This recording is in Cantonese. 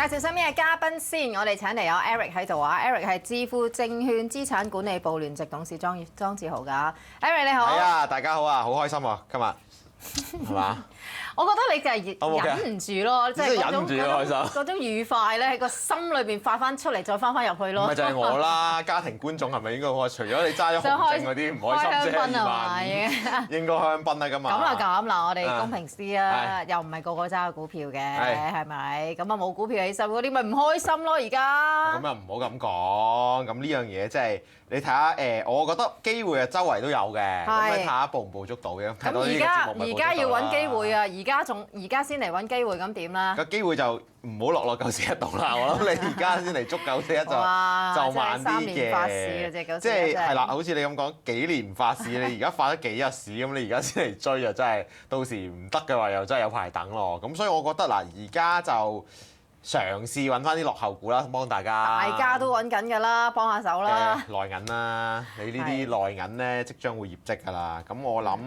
紹身邊嘅嘉賓先，我哋請嚟有 Eric 喺度啊 ，Eric 係智富證券資產管理部聯席董事莊志豪㗎。Eric 你好。係啊，大家好啊，好開心啊，今日係嘛？我覺得你就係忍唔住咯，即係忍唔住開心嗰種愉快咧喺個心裏邊發翻出嚟，再翻入去咯。唔係就係我啦，家庭觀眾係咪應該好？除咗你揸咗紅證嗰啲唔開心啫，應該開香檳啦咁啊。咁啊咁嗱，我哋公平啲啊，又唔係個個揸股票嘅，係咪？咁啊冇股票起身嗰啲咪唔開心咯，而家。咁啊唔好咁講，咁呢樣嘢即係你睇下我覺得機會啊周圍都有嘅，咁你睇下捕唔捕捉到嘅。咁而家要揾機會啊！而家先嚟揾機會，咁點啦？個機會就唔好落941度啦！我諗你而家先嚟捉941就慢啲嘅，即係係啦，好似你咁講幾年發市，你而家發咗幾日市，咁你而家先嚟追就真係到時唔得嘅話，又真係有排等咯。咁所以我覺得嗱，而家就嘗試揾翻啲落後股啦，幫大家。大家都揾緊㗎啦，幫下手啦。內銀啦，你呢啲內銀咧即將會業績㗎啦。咁我諗